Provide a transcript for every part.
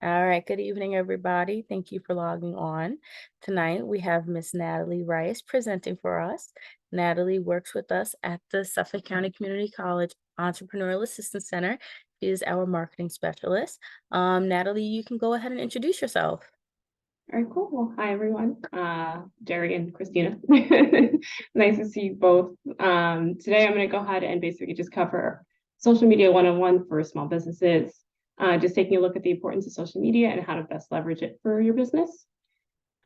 All right, good evening, everybody. Thank you for logging on. Tonight, we have Miss Natalie Rice presenting for us. Natalie works with us at the Suffolk County Community College Entrepreneurial Assistance Center. She is our marketing specialist. Natalie, you can go ahead and introduce yourself. All right, cool. Well, hi everyone. Jerry and Christina. Nice to see you both. Today I'm going to go ahead and basically just cover social media one-on-one for small businesses. Just taking a look at the importance of social media and how to best leverage it for your business.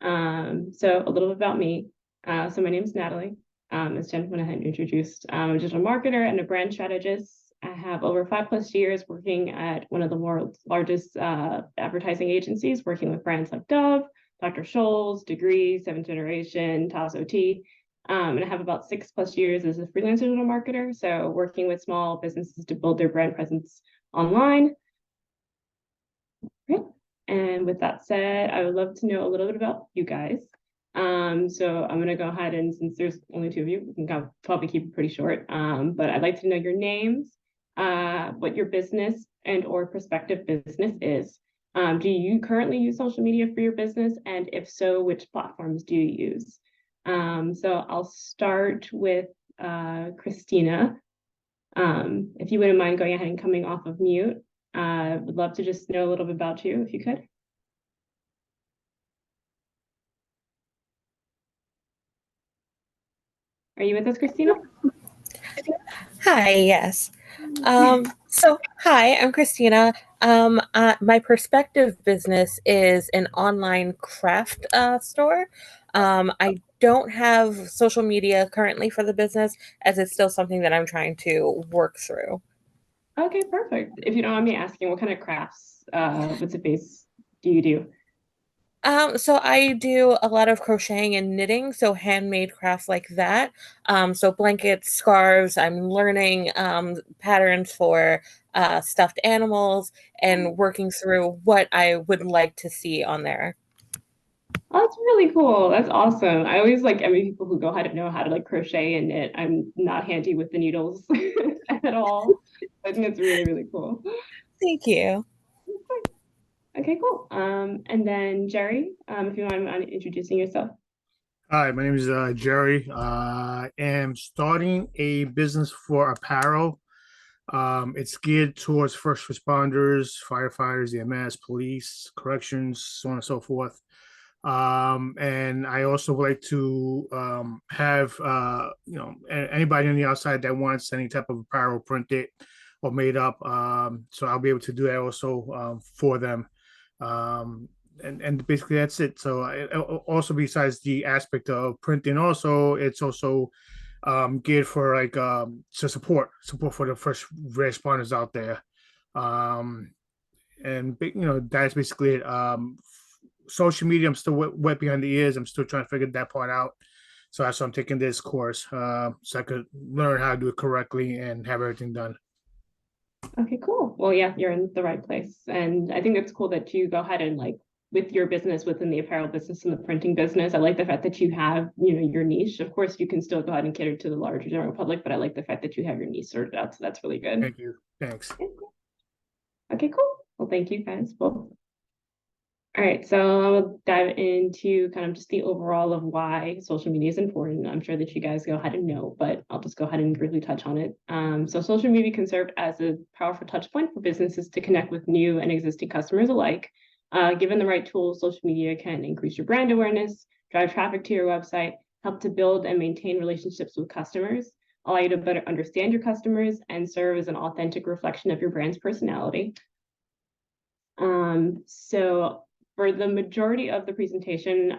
So a little bit about me. So my name is Natalie. As Jen went ahead and introduced, I'm a digital marketer and a brand strategist. I have over 5+ years working at one of the world's largest advertising agencies, working with brands like Dove, Dr. Scholl's, Degree, Seventh Generation, Taos OT. And I have about 6+ years as a freelance digital marketer. So working with small businesses to build their brand presence online. Okay. And with that said, I would love to know a little bit about you guys. So I'm going to go ahead and since there's only two of you, we can probably keep it pretty short. But I'd like to know your names, what your business and or prospective business is. Do you currently use social media for your business? And if so, which platforms do you use? So I'll start with Christina. If you wouldn't mind going ahead and coming off of mute. Would love to just know a little bit about you, if you could. Are you with us, Christina? Hi, yes. Hi, I'm Christina. My perspective business is an online craft store. I don't have social media currently for the business as it's still something that I'm trying to work through. Okay, perfect. If you don't mind me asking, what kind of crafts, what's it base do you do? So I do a lot of crocheting and knitting, so handmade crafts like that. So blankets, scarves. I'm learning patterns for stuffed animals and working through what I would like to see on there. Oh, that's really cool. That's awesome. I always like envy people who go ahead and know how to like crochet and knit. I'm not handy with the needles at all. I think it's really, really cool. Thank you. Okay, cool. And then Jerry, if you mind introducing yourself. Hi, my name is Jerry. I am starting a business for apparel. It's geared towards first responders, firefighters, EMS, police, corrections, so on and so forth. And I also would like to have anybody on the outside that wants any type of apparel printed or made up. So I'll be able to do that also for them. Um, and basically that's it. So also besides the aspect of printing, also it's also geared for like to support for the first responders out there. Um, and that's basically it. Social media, I'm still wet behind the ears. I'm still trying to figure that part out. So that's why I'm taking this course, so I could learn how to do it correctly and have everything done. Okay, cool. Well, yeah, you're in the right place. And I think it's cool that you go ahead and like with your business within the apparel business and the printing business. I like the fact that you have, your niche. Of course, you can still go ahead and cater to the larger general public, but I like the fact that you have your niche sorted out. So that's really good. Thank you. Thanks. Okay, cool. Well, thank you guys both. All right, so I'll dive into kind of just the overall of why social media is important. I'm sure that you guys go ahead and know, but I'll just go ahead and briefly touch on it. So social media can serve as a powerful touch point for businesses to connect with new and existing customers alike. Given the right tools, social media can increase your brand awareness, drive traffic to your website, help to build and maintain relationships with customers, allow you to better understand your customers, and serve as an authentic reflection of your brand's personality. So for the majority of the presentation,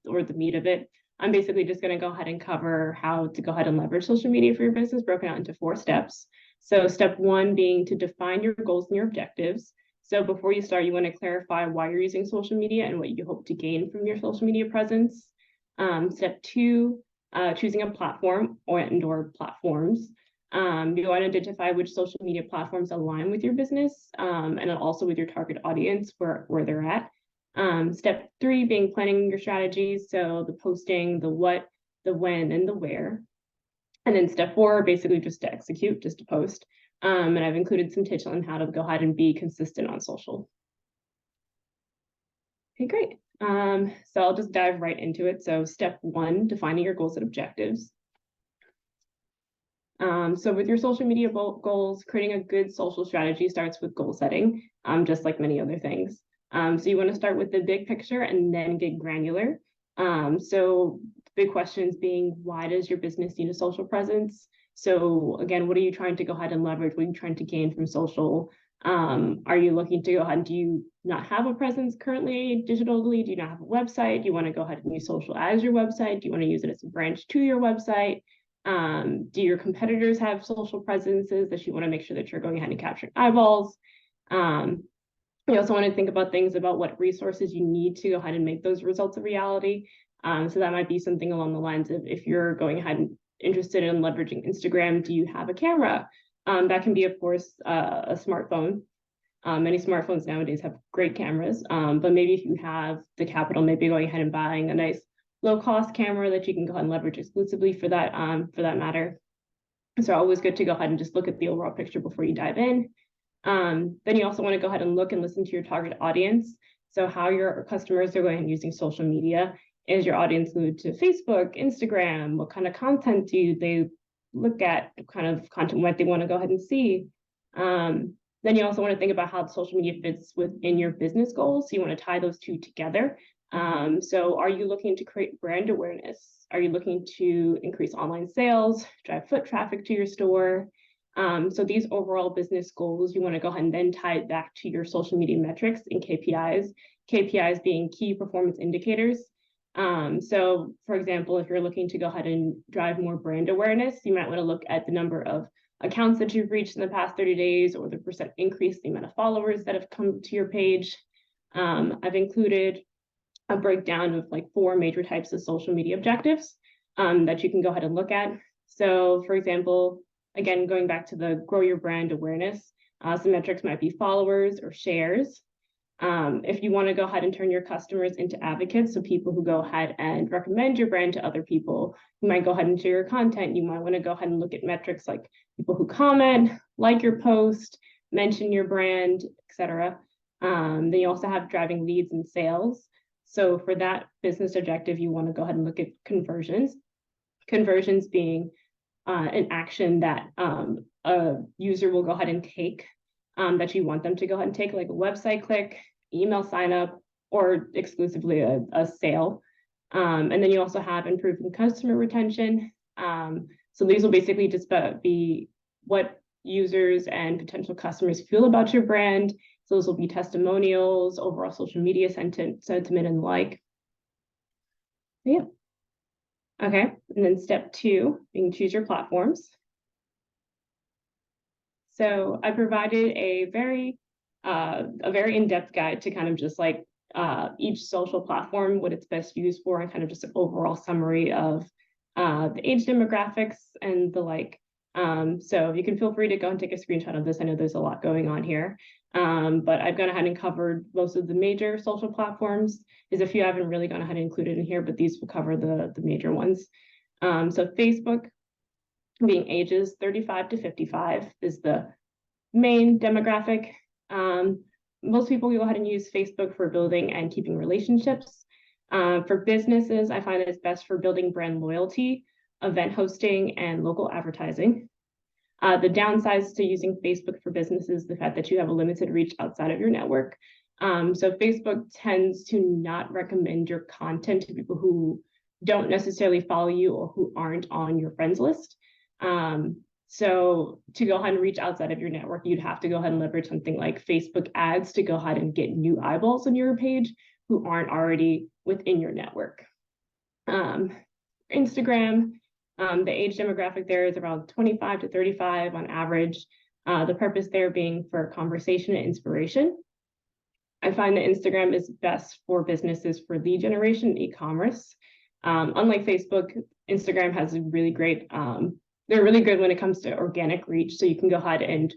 or the meat of it, I'm basically just going to go ahead and cover how to go ahead and leverage social media for your business, broken out into 4 steps. So step 1 being to define your goals and your objectives. So before you start, you want to clarify why you're using social media and what you hope to gain from your social media presence. Step 2, choosing a platform or platforms. You want to identify which social media platforms align with your business, and also with your target audience where they're at. Step 3 being planning your strategies. So the posting, the what, the when, and the where. And then step 4, basically just to execute, just to post. And I've included some tips on how to go ahead and be consistent on social. Okay, great. So I'll just dive right into it. So step one, defining your goals and objectives. So with your social media goals, creating a good social strategy starts with goal setting, just like many other things. So you want to start with the big picture and then get granular. So big questions being, why does your business need a social presence? So again, what are you trying to go ahead and leverage? What are you trying to gain from social? Are you looking to go ahead and do you not have a presence currently digitally? Do you not have a website? Do you want to go ahead and use social as your website? Do you want to use it as a branch to your website? Do your competitors have social presences that you want to make sure that you're going ahead and capturing eyeballs? You also want to think about things about what resources you need to go ahead and make those results a reality. So that might be something along the lines of, if you're going ahead and interested in leveraging Instagram, do you have a camera? That can be, of course, a smartphone. Many smartphones nowadays have great cameras, but maybe if you have the capital, maybe going ahead and buying a nice low-cost camera that you can go ahead and leverage exclusively for that matter. So always good to go ahead and just look at the overall picture before you dive in. Then you also want to go ahead and look and listen to your target audience. So how your customers are going and using social media. Is your audience glued to Facebook, Instagram? What kind of content do they look at? What kind of content might they want to go ahead and see? Then you also want to think about how the social media fits within your business goals. So you want to tie those two together. So are you looking to create brand awareness? Are you looking to increase online sales, drive foot traffic to your store? So these overall business goals, you want to go ahead and then tie it back to your social media metrics and KPIs. KPIs being key performance indicators. So for example, if you're looking to go ahead and drive more brand awareness, you might want to look at the number of accounts that you've reached in the past 30 days, or the percent increase, the amount of followers that have come to your page. I've included a breakdown of like 4 major types of social media objectives that you can go ahead and look at. So for example, again, going back to the grow your brand awareness, some metrics might be followers or shares. If you want to go ahead and turn your customers into advocates, so people who go ahead and recommend your brand to other people, you might go ahead and share your content. You might want to go ahead and look at metrics like people who comment, like your post, mention your brand, etc. Then you also have driving leads and sales. So for that business objective, you want to go ahead and look at conversions. Conversions being an action that a user will go ahead and take, that you want them to go ahead and take, like a website click, email sign up, or exclusively a sale. And then you also have improving customer retention. So these will basically just be what users and potential customers feel about your brand. So those will be testimonials, overall social media sentiment, and the like. Yeah. Okay, and then step 2, being choose your platforms. So I provided a very in-depth guide to kind of just like each social platform, what it's best used for, and kind of just an overall summary of the age demographics and the like. So you can feel free to go and take a screenshot of this. I know there's a lot going on here, but I've gone ahead and covered most of the major social platforms. There's a few I haven't really gone ahead and included in here, but these will cover the major ones. So Facebook, being ages 35 to 55, is the main demographic. Most people go ahead and use Facebook for building and keeping relationships. For businesses, I find that it's best for building brand loyalty, event hosting, and local advertising. The downsides to using Facebook for businesses is the fact that you have a limited reach outside of your network. So Facebook tends to not recommend your content to people who don't necessarily follow you or who aren't on your friends list. So to go ahead and reach outside of your network, you'd have to go ahead and leverage something like Facebook ads to go ahead and get new eyeballs on your page who aren't already within your network. Instagram, the age demographic there is around 25 to 35 on average. The purpose there being for conversation and inspiration. I find that Instagram is best for businesses for lead generation and e-commerce. Unlike Facebook, Instagram has a really great, they're really good when it comes to organic reach. So you can go ahead and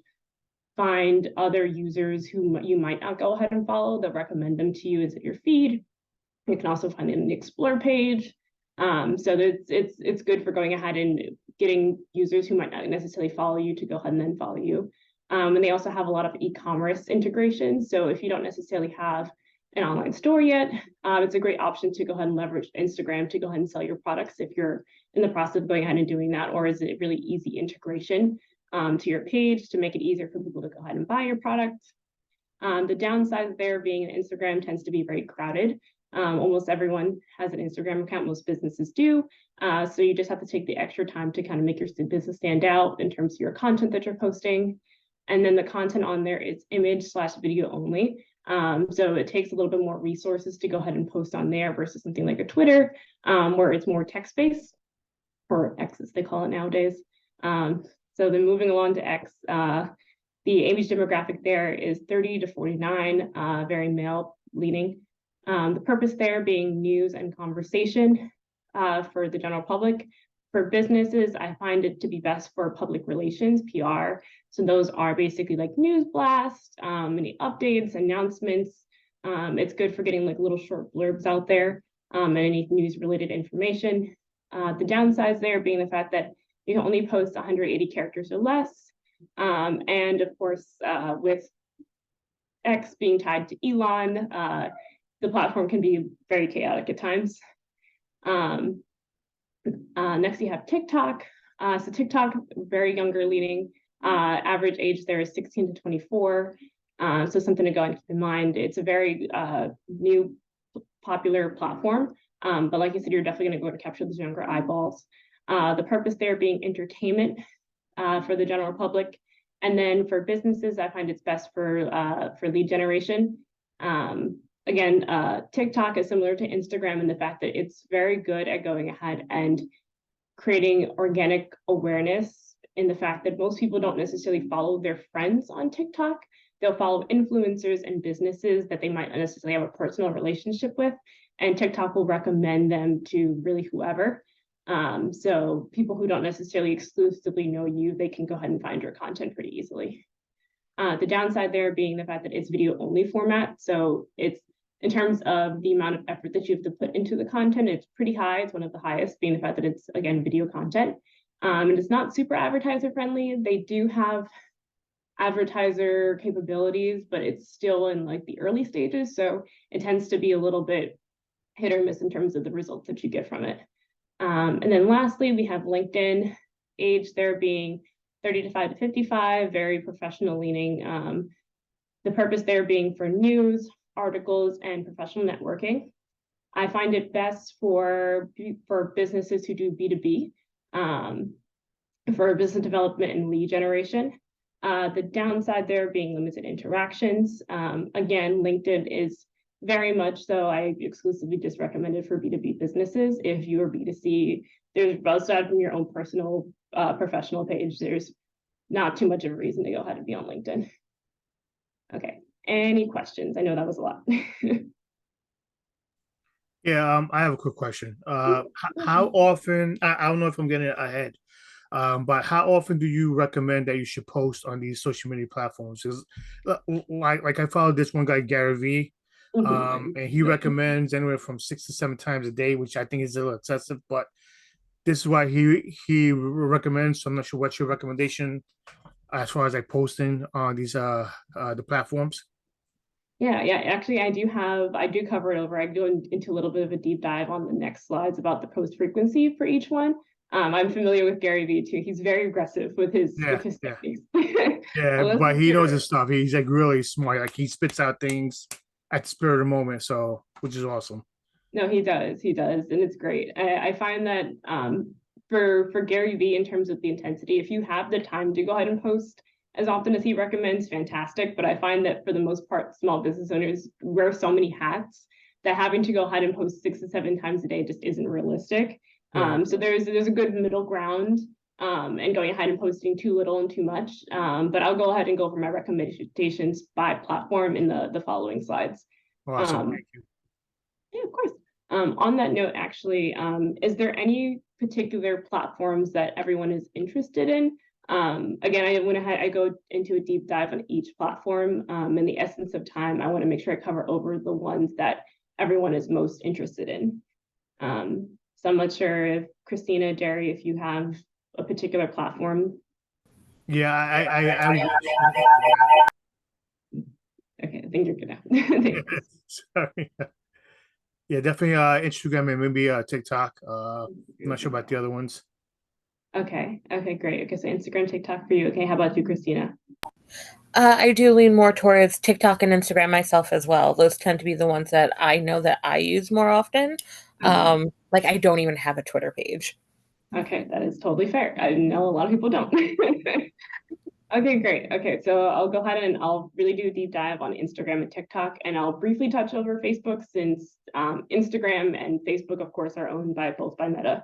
find other users who you might not go ahead and follow. They'll recommend them to you as your feed. You can also find it in the Explore page. So it's good for going ahead and getting users who might not necessarily follow you to go ahead and then follow you. And they also have a lot of e-commerce integrations. So if you don't necessarily have an online store yet, it's a great option to go ahead and leverage Instagram to go ahead and sell your products if you're in the process of going ahead and doing that, or is it really easy integration to your page to make it easier for people to go ahead and buy your product. The downside there being Instagram tends to be very crowded. Almost everyone has an Instagram account, most businesses do. So you just have to take the extra time to kind of make your business stand out in terms of your content that you're posting. And then the content on there is image/video only. So it takes a little bit more resources to go ahead and post on there versus something like a Twitter, where it's more text-based, or X as they call it nowadays. So then moving along to X, the age demographic there is 30 to 49, very male leaning. The purpose there being news and conversation for the general public. For businesses, I find it to be best for public relations, PR. So those are basically like news blasts, any updates, announcements. It's good for getting like little short blurbs out there and any news related information. The downsides there being the fact that you can only post 180 characters or less. And of course, with X being tied to Elon, the platform can be very chaotic at times. Next, you have TikTok. So TikTok, very younger leaning. Average age there is 16 to 24. So something to go and keep in mind. It's a very new, popular platform. But like you said, you're definitely going to go to capture those younger eyeballs. The purpose there being entertainment for the general public. And then for businesses, I find it's best for lead generation. Again, TikTok is similar to Instagram in the fact that it's very good at going ahead and creating organic awareness in the fact that most people don't necessarily follow their friends on TikTok. They'll follow influencers and businesses that they might not necessarily have a personal relationship with, and TikTok will recommend them to really whoever. So people who don't necessarily exclusively know you, they can go ahead and find your content pretty easily. The downside there being the fact that it's video only format. So it's, in terms of the amount of effort that you have to put into the content, it's pretty high. It's one of the highest, being the fact that it's, again, video content. And it's not super advertiser friendly. They do have advertiser capabilities, but it's still in like the early stages. So it tends to be a little bit hit or miss in terms of the results that you get from it. And then lastly, we have LinkedIn, age there being 35 to 55, very professional leaning. The purpose there being for news, articles, and professional networking. I find it best for businesses who do B2B, for business development and lead generation. The downside there being limited interactions. Again, LinkedIn is very much so, I exclusively just recommend it for B2B businesses. If you are B2C, there's, aside from your own personal professional page, there's not too much of a reason to go ahead and be on LinkedIn. Okay, any questions? I know that was a lot. Yeah, I have a quick question. How often, I don't know if I'm getting ahead, but how often do you recommend that you should post on these social media platforms? Because like I followed this one guy, Gary Vee, and he recommends anywhere from 6 to 7 times a day, which I think is a little excessive, but this is why he recommends. So I'm not sure what's your recommendation as far as like posting on these the platforms. Yeah, actually I do cover it over. I go into a little bit of a deep dive on the next slides about the post frequency for each one. I'm familiar with Gary Vee too. He's very aggressive with his techniques. Yeah, but he knows his stuff. He's like really smart. Like he spits out things at the spur of the moment, so which is awesome. No, he does, and it's great. I find that for Gary Vee, in terms of the intensity, if you have the time to go ahead and post as often as he recommends, fantastic. But I find that for the most part, small business owners wear so many hats that having to go ahead and post 6 to 7 times a day just isn't realistic. So there's a good middle ground, and going ahead and posting too little and too much. But I'll go ahead and go over my recommendations by platform in the following slides. Awesome, thank you. Yeah, of course. On that note, actually, is there any particular platforms that everyone is interested in? Again, I went ahead, I go into a deep dive on each platform. In the essence of time, I want to make sure I cover over the ones that everyone is most interested in. So I'm not sure if Christina, Jerry, if you have a particular platform. Yeah, I Okay, I think you're good now. Thanks. Sorry. Yeah, definitely Instagram and maybe TikTok. I'm not sure about the other ones. Okay, great. Okay, so Instagram, TikTok for you. Okay, how about you, Christina? I do lean more towards TikTok and Instagram myself as well. Those tend to be the ones that I know that I use more often. Like I don't even have a Twitter page. Okay, that is totally fair. I know a lot of people don't. Okay, great. Okay, so I'll go ahead and I'll really do a deep dive on Instagram and TikTok, and I'll briefly touch over Facebook since Instagram and Facebook, of course, are owned by both by Meta.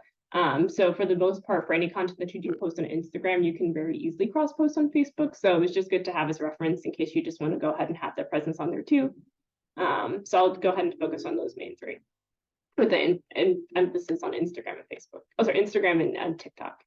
So for the most part, for any content that you do post on Instagram, you can very easily cross post on Facebook. So it's just good to have as reference in case you just want to go ahead and have that presence on there too. So I'll go ahead and focus on those main three with the emphasis on Instagram and Facebook. Oh, sorry, Instagram and TikTok.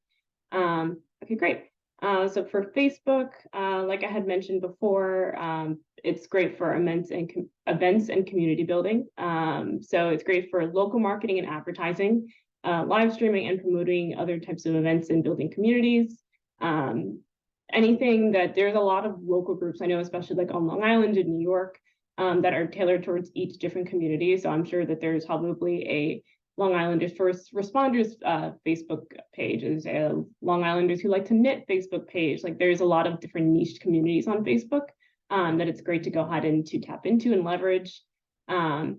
Okay, great. So for Facebook, like I had mentioned before, it's great for events and community building. So it's great for local marketing and advertising, live streaming and promoting other types of events and building communities. Anything that there's a lot of local groups, I know, especially like on Long Island in New York, that are tailored towards each different community. So I'm sure that there's probably a Long Islanders First Responders Facebook page, is a Long Islanders Who Like to Knit Facebook page. Like there's a lot of different niche communities on Facebook that it's great to go ahead and to tap into and leverage. You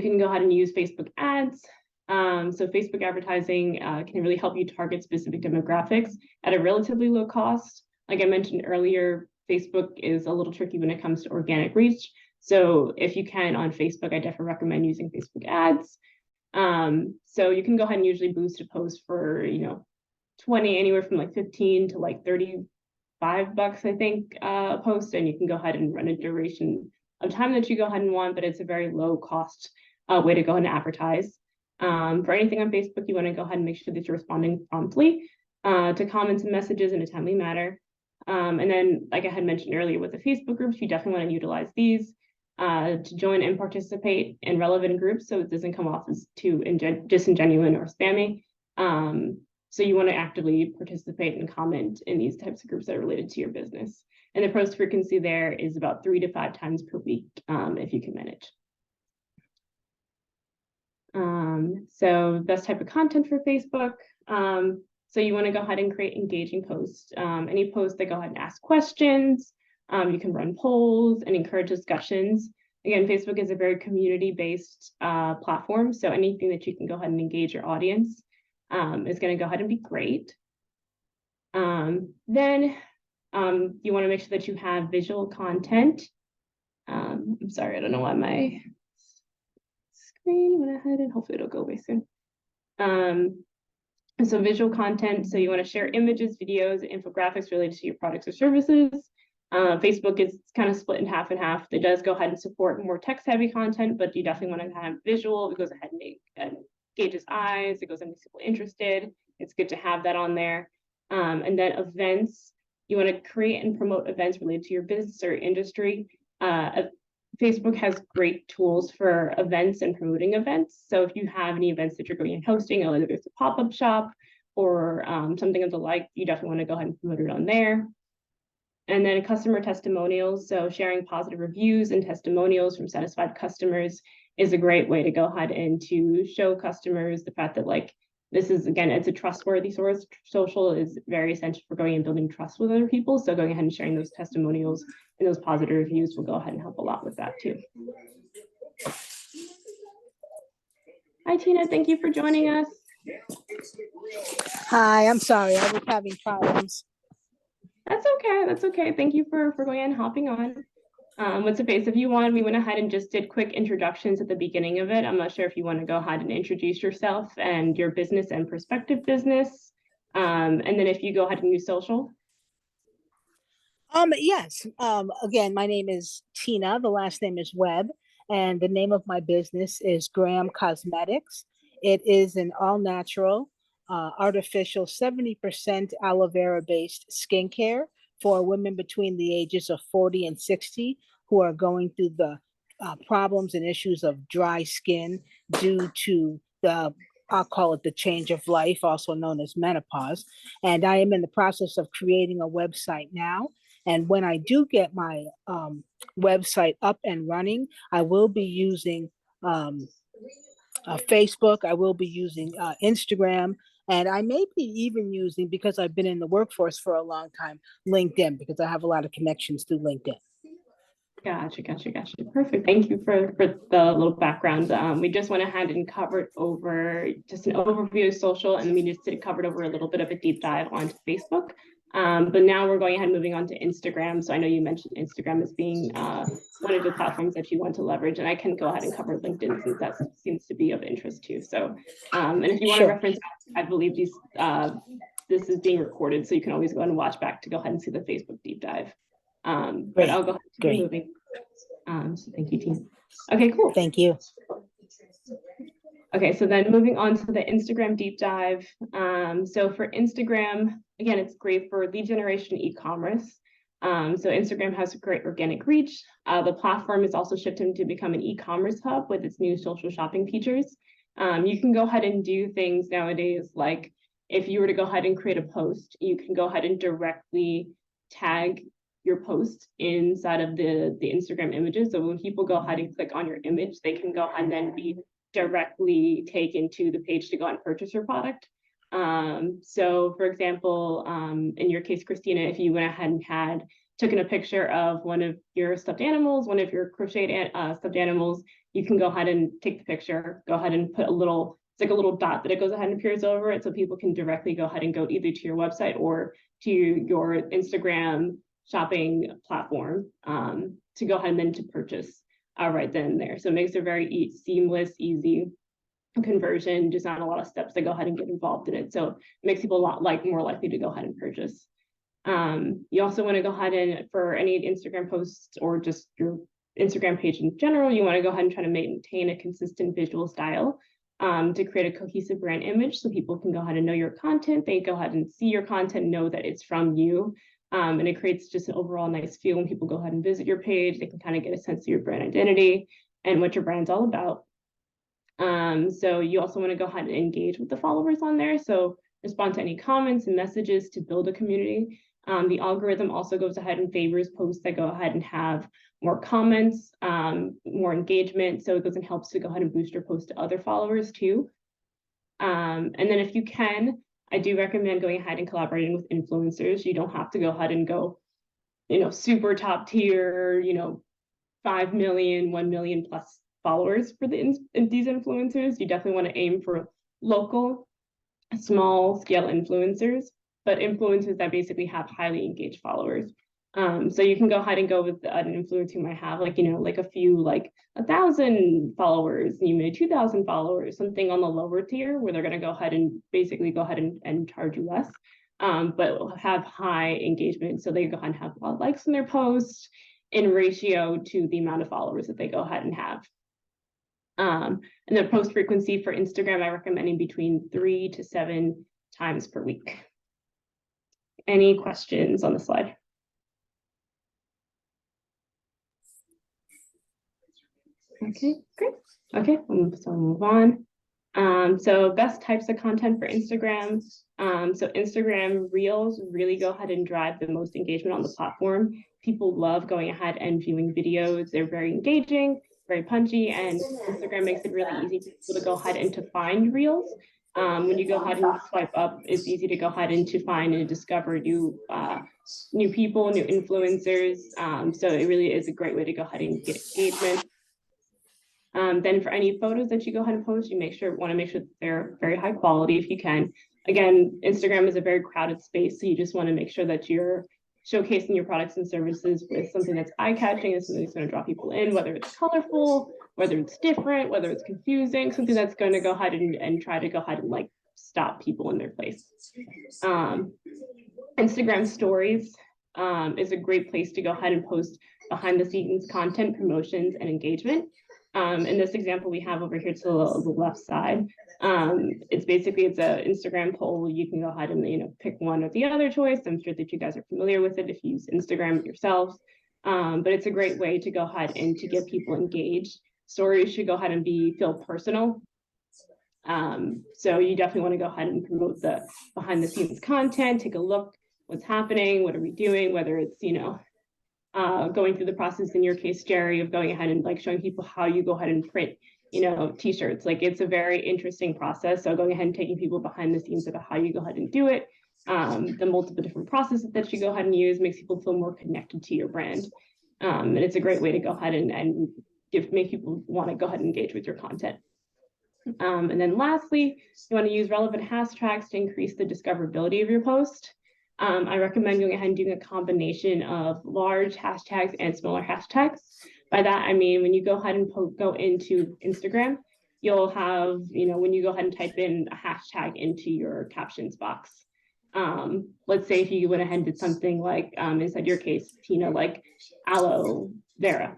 can go ahead and use Facebook ads. So Facebook advertising can really help you target specific demographics at a relatively low cost. Like I mentioned earlier, Facebook is a little tricky when it comes to organic reach. So if you can on Facebook, I definitely recommend using Facebook ads. So you can go ahead and usually boost a post for, 20, anywhere from like 15 to like $35, I think, a post, and you can go ahead and run a duration of time that you go ahead and want, but it's a very low cost way to go ahead and advertise. For anything on Facebook, you want to go ahead and make sure that you're responding promptly to comments and messages in a timely manner. And then, like I had mentioned earlier with the Facebook groups, you definitely want to utilize these to join and participate in relevant groups so it doesn't come off as too disingenuous or spammy. So you want to actively participate and comment in these types of groups that are related to your business. And the post frequency there is about 3 to 5 times per week if you can manage. So best type of content for Facebook. So you want to go ahead and create engaging posts. Any posts that go ahead and ask questions. You can run polls and encourage discussions. Again, Facebook is a very community-based platform, so anything that you can go ahead and engage your audience is going to go ahead and be great. Then you want to make sure that you have visual content. I'm sorry, I don't know why my screen went ahead, and hopefully it'll go away soon. So visual content, so you want to share images, videos, infographics related to your products or services. Facebook is kind of split in half and half. It does go ahead and support more text-heavy content, but you definitely want to have visual. It goes ahead and engages eyes. It goes and makes people interested. It's good to have that on there. And then events, you want to create and promote events related to your business or industry. Facebook has great tools for events and promoting events. So if you have any events that you're going and hosting, whether it's a pop-up shop or something of the like, you definitely want to go ahead and promote it on there. And then customer testimonials. So sharing positive reviews and testimonials from satisfied customers is a great way to go ahead and to show customers the fact that like, this is, again, it's a trustworthy source. Social is very essential for going and building trust with other people. So going ahead and sharing those testimonials and those positive reviews will go ahead and help a lot with that too. Hi, Tina. Thank you for joining us. Hi, I'm sorry. I was having problems. That's okay. That's okay. Thank you for going and hopping on. What's the face? If you want, we went ahead and just did quick introductions at the beginning of it. I'm not sure if you want to go ahead and introduce yourself and your business and prospective business. And then if you go ahead and use social. Yes. Again, my name is Tina. The last name is Webb, and the name of my business is Graham Cosmetics. It is an all-natural, artificial 70% aloe vera based skincare for women between the ages of 40 and 60 who are going through the problems and issues of dry skin due to I'll call it the change of life, also known as menopause. And I am in the process of creating a website now. And when I do get my website up and running, I will be using Facebook, I will be using Instagram, and I may be even using, because I've been in the workforce for a long time, LinkedIn, because I have a lot of connections through LinkedIn. Gotcha. Perfect. Thank you for the little background. We just went ahead and covered over just an overview of social, and we just covered over a little bit of a deep dive onto Facebook. But now we're going ahead and moving on to Instagram. So I know you mentioned Instagram as being one of the platforms that you want to leverage, and I can go ahead and cover LinkedIn since that seems to be of interest too. So, and if you want to Sure. reference, I believe this is being recorded, so you can always go and watch back to go ahead and see the Facebook deep dive. But Great, I'll go ahead and keep great. moving. So thank you, team. Okay, cool. Thank you. Okay, so then moving on to the Instagram deep dive. So for Instagram, again, it's great for lead generation e-commerce. So Instagram has a great organic reach. The platform is also shifting to become an e-commerce hub with its new social shopping features. You can go ahead and do things nowadays, like if you were to go ahead and create a post, you can go ahead and directly tag your post inside of the Instagram images. So when people go ahead and click on your image, they can go ahead and then be directly taken to the page to go and purchase your product. So for example, in your case, Christina, if you went ahead and had taken a picture of one of your stuffed animals, one of your crocheted stuffed animals, you can go ahead and take the picture, go ahead and put it's like a little dot that it goes ahead and appears over it, so people can directly go ahead and go either to your website or to your Instagram shopping platform to go ahead and then to purchase right then and there. So it makes it very seamless, easy conversion, just not a lot of steps that go ahead and get involved in it. So it makes people a lot more likely to go ahead and purchase. You also want to go ahead and, for any Instagram posts or just your Instagram page in general, you want to go ahead and try to maintain a consistent visual style to create a cohesive brand image so people can go ahead and know your content. They go ahead and see your content, know that it's from you. And it creates just an overall nice feel when people go ahead and visit your page. They can kind of get a sense of your brand identity and what your brand's all about. So you also want to go ahead and engage with the followers on there. So respond to any comments and messages to build a community. The algorithm also goes ahead and favors posts that go ahead and have more comments, more engagement. So it goes and helps to go ahead and boost your post to other followers too. And then if you can, I do recommend going ahead and collaborating with influencers. You don't have to go ahead and go, super top tier, 5 million, 1 million plus followers for these influencers. You definitely want to aim for local, small scale influencers, but influencers that basically have highly engaged followers. So you can go ahead and go with an influencer who might have like a few, like 1,000 followers, you may 2,000 followers, something on the lower tier where they're going to go ahead and basically go ahead and charge you less, but have high engagement. So they go ahead and have a lot of likes on their posts in ratio to the amount of followers that they go ahead and have. And the post frequency for Instagram, I recommend between 3 to 7 times per week. Any questions on the slide? Okay, great. Okay, so we'll move on. So best types of content for Instagram. So Instagram Reels really go ahead and drive the most engagement on the platform. People love going ahead and viewing videos. They're very engaging, very punchy, and Instagram makes it really easy for people to go ahead and to find Reels. When you go ahead and swipe up, it's easy to go ahead and to find and discover new people, new influencers. So it really is a great way to go ahead and get engagement. Then for any photos that you go ahead and post, you want to make sure that they're very high quality if you can. Again, Instagram is a very crowded space, so you just want to make sure that you're showcasing your products and services with something that's eye-catching and something that's going to draw people in, whether it's colorful, whether it's different, whether it's confusing, something that's going to go ahead and try to go ahead and like stop people in their place. Instagram stories is a great place to go ahead and post behind the scenes content, promotions, and engagement. In this example we have over here to the left side, it's an Instagram poll. You can go ahead and pick one or the other choice. I'm sure that you guys are familiar with it if you use Instagram yourselves, but it's a great way to go ahead and to get people engaged. Stories should go ahead and feel personal. So you definitely want to go ahead and promote the behind the scenes content, take a look what's happening, what are we doing, whether it's, going through the process in your case, Jerry, of going ahead and like showing people how you go ahead and print, t-shirts. Like it's a very interesting process. So going ahead and taking people behind the scenes about how you go ahead and do it. The multiple different processes that you go ahead and use makes people feel more connected to your brand. And it's a great way to go ahead and make people want to go ahead and engage with your content. And then lastly, you want to use relevant hashtags to increase the discoverability of your post. I recommend going ahead and doing a combination of large hashtags and smaller hashtags. By that, I mean, when you go ahead and go into Instagram, you'll have, when you go ahead and type in a hashtag into your captions box. Let's say if you went ahead and did something like, inside your case, Tina, like aloe vera,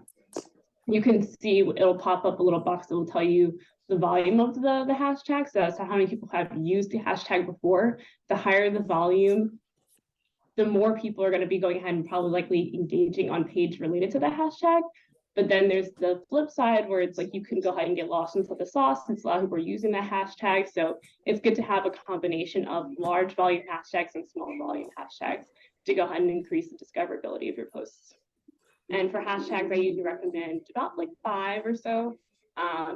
you can see it'll pop up a little box that will tell you the volume of the hashtag. So how many people have used the hashtag before. The higher the volume, the more people are going to be going ahead and probably likely engaging on page related to the hashtag. But then there's the flip side where it's like you can go ahead and get lost into the sauce since a lot of people are using that hashtag. So it's good to have a combination of large volume hashtags and small volume hashtags to go ahead and increase the discoverability of your posts. And for hashtags, I usually recommend about like 5 or so.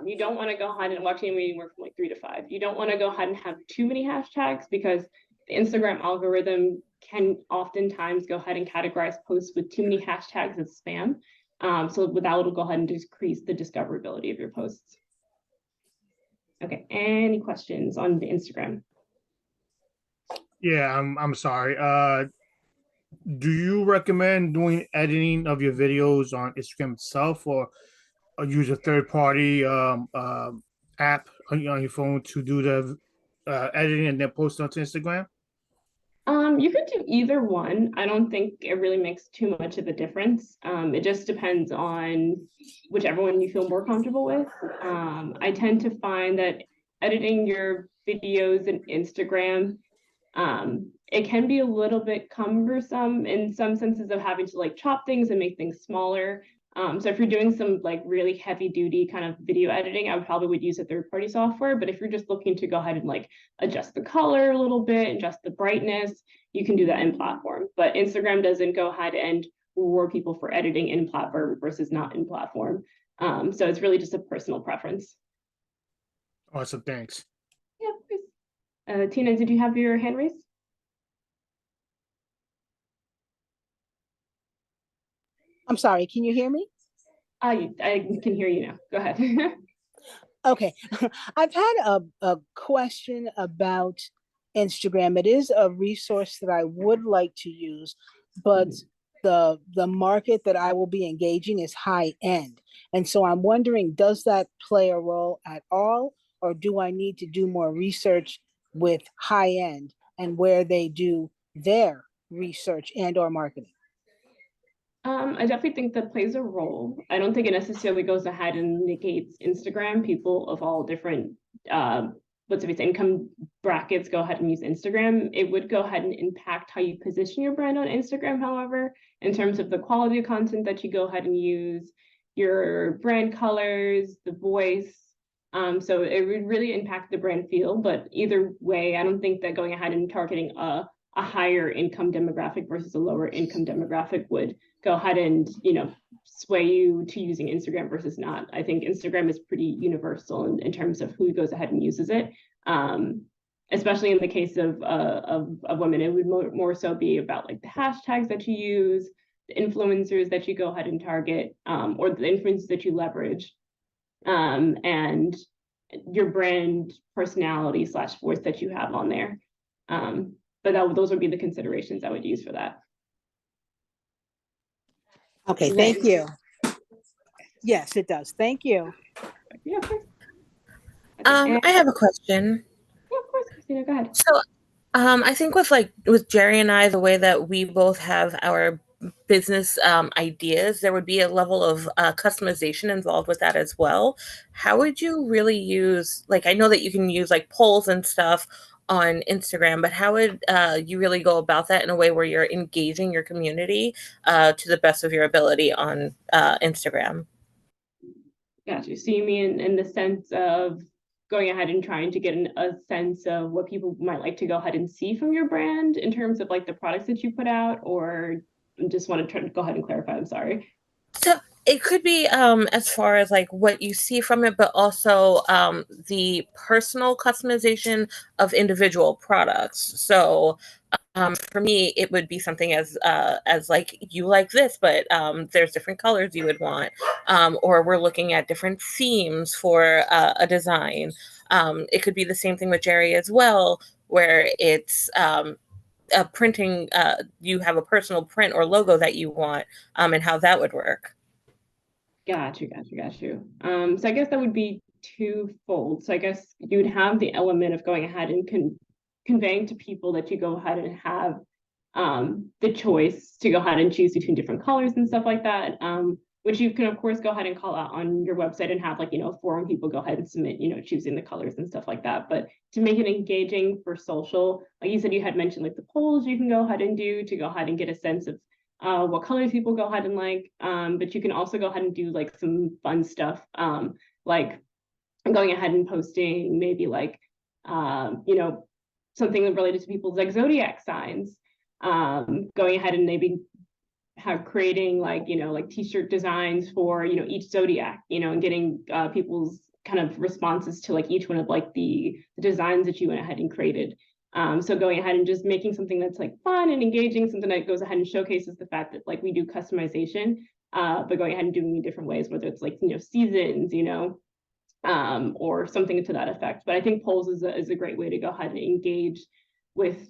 You don't want to go ahead and watching anywhere from like 3 to 5. You don't want to go ahead and have too many hashtags because the Instagram algorithm can oftentimes go ahead and categorize posts with too many hashtags as spam. So with that, it'll go ahead and decrease the discoverability of your posts. Okay, any questions on the Instagram? Yeah, I'm sorry. Do you recommend doing editing of your videos on Instagram itself, or use a third-party app on your phone to do the editing and then post it onto Instagram? You could do either one. I don't think it really makes too much of a difference. It just depends on whichever one you feel more comfortable with. I tend to find that editing your videos in Instagram, it can be a little bit cumbersome in some senses of having to like chop things and make things smaller. So if you're doing some like really heavy duty kind of video editing, I probably would use a third-party software. But if you're just looking to go ahead and like adjust the color a little bit, adjust the brightness, you can do that in platform. But Instagram doesn't go ahead and reward people for editing in platform versus not in platform. So it's really just a personal preference. Awesome, thanks. Yeah, please. Tina, did you have your hand raised? I'm sorry, can you hear me? I can hear you now. Go ahead. Okay, I've had a question about Instagram. It is a resource that I would like to use, but the market that I will be engaging is high end. And so I'm wondering, does that play a role at all? Or do I need to do more research with high end and where they do their research and or marketing? I definitely think that plays a role. I don't think it necessarily goes ahead and negates Instagram. People of all different income brackets go ahead and use Instagram. It would go ahead and impact how you position your brand on Instagram, however, in terms of the quality of content that you go ahead and use, your brand colors, the voice. So it would really impact the brand feel. But either way, I don't think that going ahead and targeting a higher income demographic versus a lower income demographic would go ahead and, sway you to using Instagram versus not. I think Instagram is pretty universal in terms of who goes ahead and uses it. Especially in the case of women, it would more so be about like the hashtags that you use, the influencers that you go ahead and target, or the influencers that you leverage, and your brand personality / voice that you have on there. But those would be the considerations I would use for that. Okay, thank you. Yes, it does. Thank you. Yeah, of course. I have a question. Yeah, of course, Christina, go ahead. So, I think with Jerry and I, the way that we both have our business ideas, there would be a level of customization involved with that as well. How would you really use, like, I know that you can use like polls and stuff on Instagram, but how would you really go about that in a way where you're engaging your community to the best of your ability on Instagram? Gotcha. So you mean in the sense of going ahead and trying to get a sense of what people might like to go ahead and see from your brand in terms of like the products that you put out, or just want to try to go ahead and clarify? I'm sorry. So it could be as far as like what you see from it, but also the personal customization of individual products. So for me, it would be something as like you like this, but there's different colors you would want, or we're looking at different themes for a design. It could be the same thing with Jerry as well, where it's a printing. You have a personal print or logo that you want, and how that would work. Got you. So I guess that would be twofold. So I guess you'd have the element of going ahead and conveying to people that you go ahead and have the choice to go ahead and choose between different colors and stuff like that, which you can of course go ahead and call out on your website and have, like, you know, a forum, people go ahead and submit, you know, choosing the colors and stuff like that. But to make it engaging for social, like you said, you had mentioned like the polls you can go ahead and do to go ahead and get a sense of what colors people go ahead and like, but you can also go ahead and do like some fun stuff, like going ahead and posting maybe like you know, something related to people's like zodiac signs, going ahead and maybe have creating like, you know, like t-shirt designs for, you know, each zodiac, you know, and getting people's kind of responses to like each one of like the designs that you went ahead and created. So going ahead and just making something that's like fun and engaging, something that goes ahead and showcases the fact that like we do customization, but going ahead and doing it in different ways, whether it's like, you know, seasons, you know, or something to that effect. But I think polls is a great way to go ahead and engage with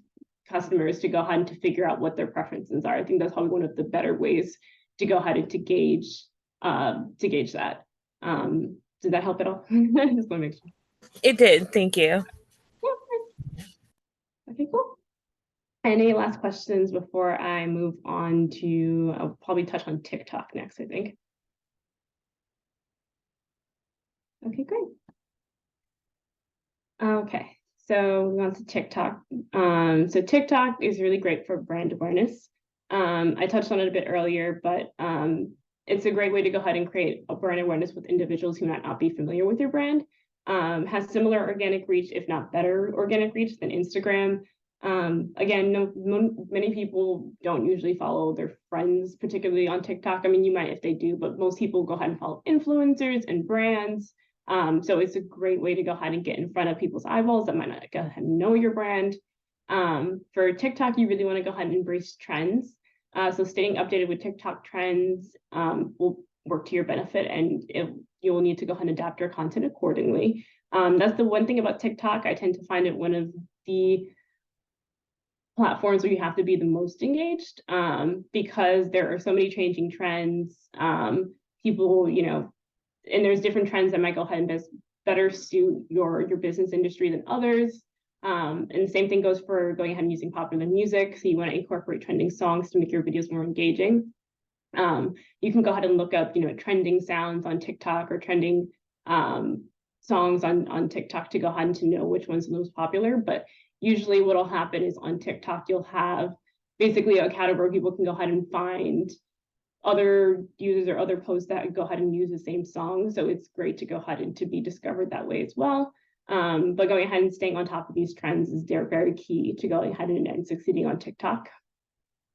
customers, to go ahead and to figure out what their preferences are. I think that's probably one of the better ways to go ahead and to gauge that. Did that help at all? Just want to make sure. It did. Thank you. Okay, cool. Any last questions before I move on to, I'll probably touch on TikTok next, I think. Okay, great. Okay, so we want to TikTok. So TikTok is really great for brand awareness. I touched on it a bit earlier, but it's a great way to go ahead and create a brand awareness with individuals who might not be familiar with your brand. Has similar organic reach, if not better organic reach than Instagram. Again, many people don't usually follow their friends, particularly on TikTok. I mean, you might if they do, but most people go ahead and follow influencers and brands. So it's a great way to go ahead and get in front of people's eyeballs that might not go ahead and know your brand. For TikTok, you really want to go ahead and embrace trends. So staying updated with TikTok trends will work to your benefit, and you will need to go ahead and adapt your content accordingly. That's the one thing about TikTok. I tend to find it one of the platforms where you have to be the most engaged, because there are so many changing trends. People, you know, and there's different trends that might go ahead and better suit your business industry than others. And the same thing goes for going ahead and using popular music. So you want to incorporate trending songs to make your videos more engaging. You can go ahead and look up, you know, trending sounds on TikTok or trending songs on TikTok to go ahead and to know which one's the most popular. But usually what'll happen is on TikTok, you'll have basically a category where people can go ahead and find other users or other posts that go ahead and use the same song. So it's great to go ahead and to be discovered that way as well. But going ahead and staying on top of these trends is very key to going ahead and succeeding on TikTok.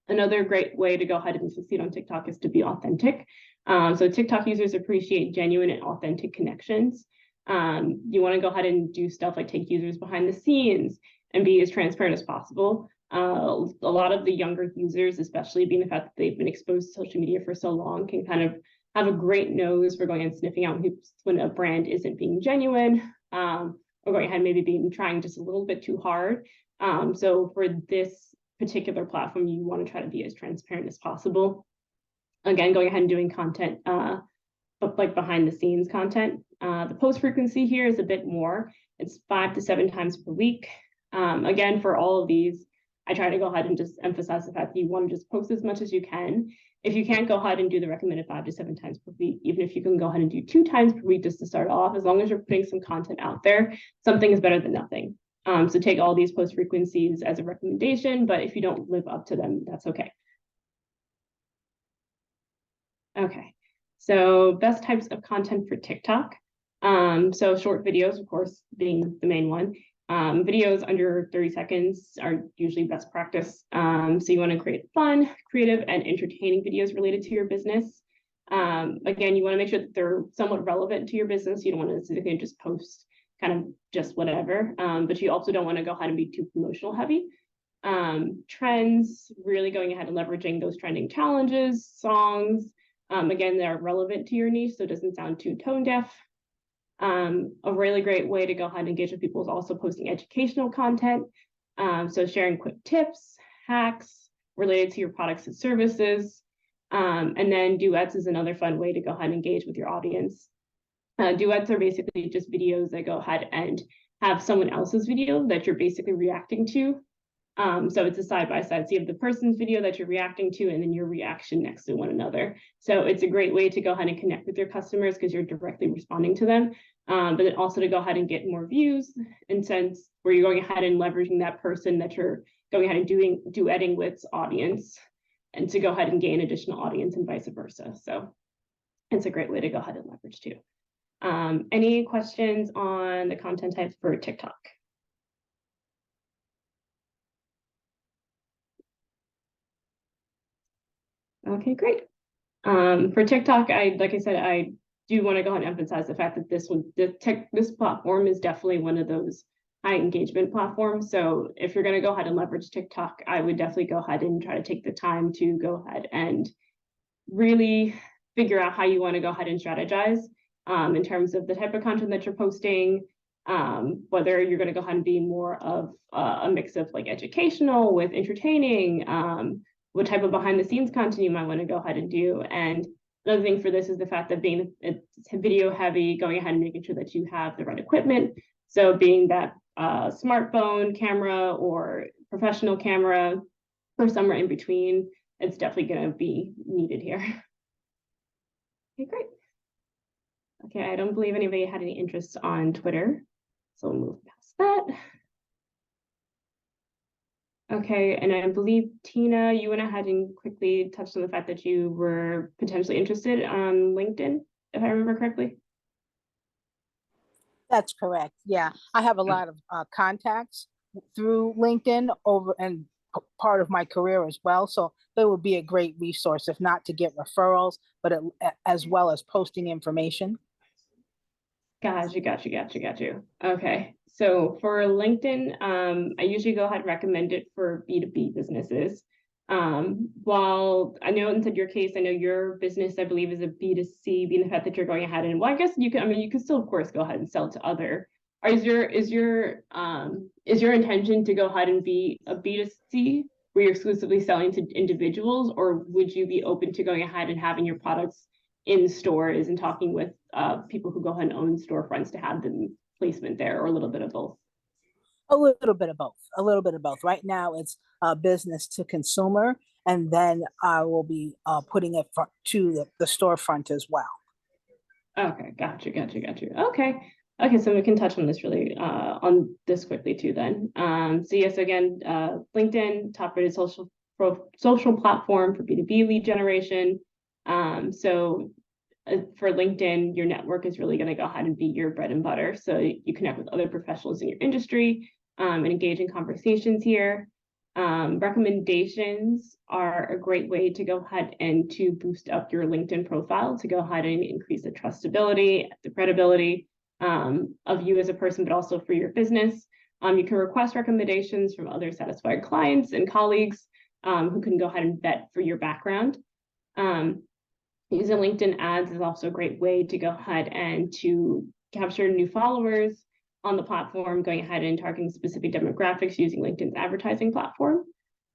Another great way to go ahead and succeed on TikTok is to be authentic. So TikTok users appreciate genuine and authentic connections. You want to go ahead and do stuff like take users behind the scenes and be as transparent as possible. A lot of the younger users, especially being the fact that they've been exposed to social media for so long, can kind of have a great nose for going and sniffing out when a brand isn't being genuine, or going ahead and maybe trying just a little bit too hard. So for this particular platform, you want to try to be as transparent as possible. Again, going ahead and doing content, but like behind the scenes content. The post frequency here is a bit more. It's 5 to 7 times per week. Again, for all of these, I try to go ahead and just emphasize the fact that you want to just post as much as you can. If you can't go ahead and do the recommended 5 to 7 times per week, even if you can go ahead and do 2 times per week just to start off, as long as you're putting some content out there, something is better than nothing. So take all these post frequencies as a recommendation, but if you don't live up to them, that's okay. Okay, so best types of content for TikTok. So short videos, of course, being the main one. Videos under 30 seconds are usually best practice. So you want to create fun, creative, and entertaining videos related to your business. Again, you want to make sure that they're somewhat relevant to your business. You don't want to just post kind of just whatever, but you also don't want to go ahead and be too promotional heavy. Trends, really going ahead and leveraging those trending challenges, songs. Again, they're relevant to your niche, so it doesn't sound too tone deaf. A really great way to go ahead and engage with people is also posting educational content. So sharing quick tips, hacks related to your products and services. And then duets is another fun way to go ahead and engage with your audience. Duets are basically just videos that go ahead and have someone else's video that you're basically reacting to. So it's a side-by-side. So you have the person's video that you're reacting to and then your reaction next to one another. So it's a great way to go ahead and connect with your customers because you're directly responding to them. But then also to go ahead and get more views in sense where you're going ahead and leveraging that person that you're going ahead and doing duetting with audience and to go ahead and gain additional audience and vice versa. So it's a great way to go ahead and leverage too. Any questions on the content types for TikTok? Okay, great. For TikTok, like I said, I do want to go ahead and emphasize the fact that this platform is definitely one of those high engagement platforms. So if you're going to go ahead and leverage TikTok, I would definitely go ahead and try to take the time to go ahead and really figure out how you want to go ahead and strategize in terms of the type of content that you're posting, whether you're going to go ahead and be more of a mix of like educational with entertaining, what type of behind the scenes content you might want to go ahead and do. And another thing for this is the fact that being it's video heavy, going ahead and making sure that you have the right equipment. So being that smartphone camera or professional camera or somewhere in between, it's definitely going to be needed here. Okay, great. Okay, I don't believe anybody had any interests on Twitter, so we'll move past that. Okay, and I believe, Tina, you went ahead and quickly touched on the fact that you were potentially interested on LinkedIn, if I remember correctly. That's correct. Yeah, I have a lot of contacts through LinkedIn over and part of my career as well. So it would be a great resource, if not to get referrals, but as well as posting information. Got you. Okay, so for LinkedIn, I usually go ahead and recommend it for B2B businesses. While I know in your case, I know your business, I believe, is a B2C, being the fact that you're going ahead and, well, I guess you can, I mean, you can still, of course, go ahead and sell to other. Is your intention to go ahead and be a B2C where you're exclusively selling to individuals, or would you be open to going ahead and having your products in stores and talking with people who go ahead and own storefronts to have them placement there, or a little bit of both? A little bit of both. A little bit of both. Right now, it's business to consumer, and then I will be putting it to the storefront as well. Okay, got you. Okay, so we can touch on this really on this quickly too then. So yes, again, LinkedIn, top rated social platform for B2B lead generation. So for LinkedIn, your network is really going to go ahead and be your bread and butter. So you connect with other professionals in your industry and engage in conversations here. Recommendations are a great way to go ahead and to boost up your LinkedIn profile, to go ahead and increase the trustability, the credibility of you as a person, but also for your business. You can request recommendations from other satisfied clients and colleagues who can go ahead and vet for your background. Using LinkedIn ads is also a great way to go ahead and to capture new followers on the platform, going ahead and targeting specific demographics using LinkedIn's advertising platform.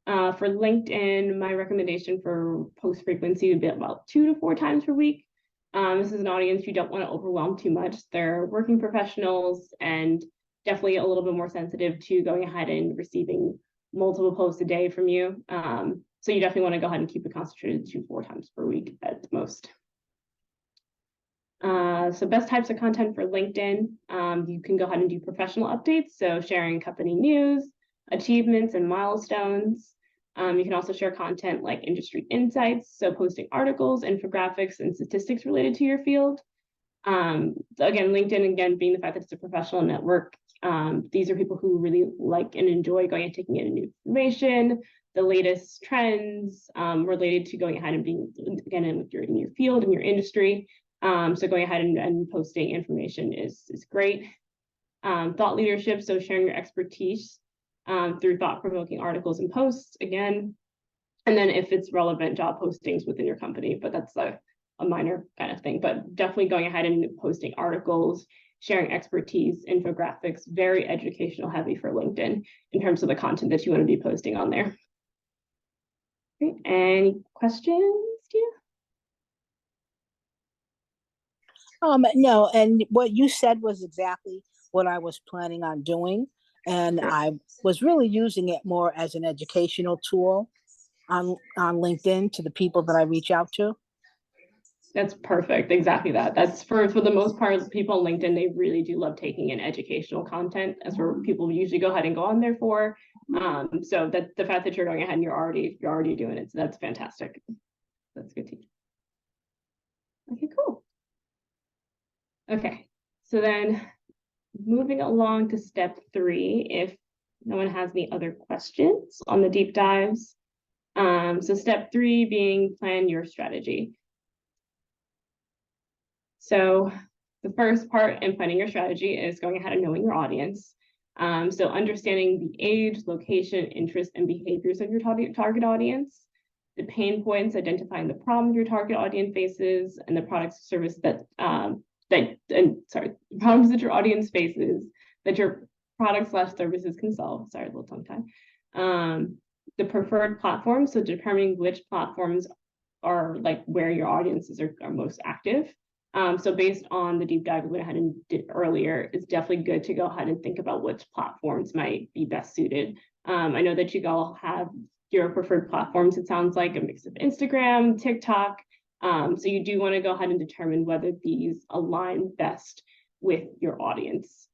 For LinkedIn, my recommendation for post frequency would be about 2 to 4 times per week. This is an audience you don't want to overwhelm too much. They're working professionals and definitely a little bit more sensitive to going ahead and receiving multiple posts a day from you. So you definitely want to go ahead and keep it concentrated 2 to 4 times per week at most. So best types of content for LinkedIn, you can go ahead and do professional updates. So sharing company news, achievements, and milestones. You can also share content like industry insights. So posting articles, infographics, and statistics related to your field. Again, LinkedIn, again, being the fact that it's a professional network, these are people who really like and enjoy going and taking in new information, the latest trends related to going ahead and being, again, in your field, in your industry. So going ahead and posting information is great. Thought leadership, so sharing your expertise through thought-provoking articles and posts, again. And then if it's relevant, job postings within your company, but that's a minor kind of thing, but definitely going ahead and posting articles, sharing expertise, infographics, very educational heavy for LinkedIn in terms of the content that you want to be posting on there. Great. Any questions, Tia? No, and what you said was exactly what I was planning on doing. And Sure. I was really using it more as an educational tool on LinkedIn to the people that I reach out to. That's perfect. Exactly that. That's for the most part, people on LinkedIn, they really do love taking in educational content. That's where people usually go ahead and go on there for. So that the fact that you're going ahead and you're already doing it, so that's fantastic. That's good to hear. Okay, cool. Okay, so then moving along to step 3, if no one has any other questions on the deep dives. So step 3 being plan your strategy. So the first part in planning your strategy is going ahead and knowing your audience. So understanding the age, location, interests, and behaviors of your target audience, the pain points, identifying the problems your target audience faces, and the products or service the problems that your audience faces that your products/services can solve. Sorry, a little tongue tie. The preferred platforms, so determining which platforms are like where your audiences are most active. So based on the deep dive we went ahead and did earlier, it's definitely good to go ahead and think about which platforms might be best suited. I know that you all have your preferred platforms. It sounds like a mix of Instagram, TikTok. So you do want to go ahead and determine whether these align best with your audience.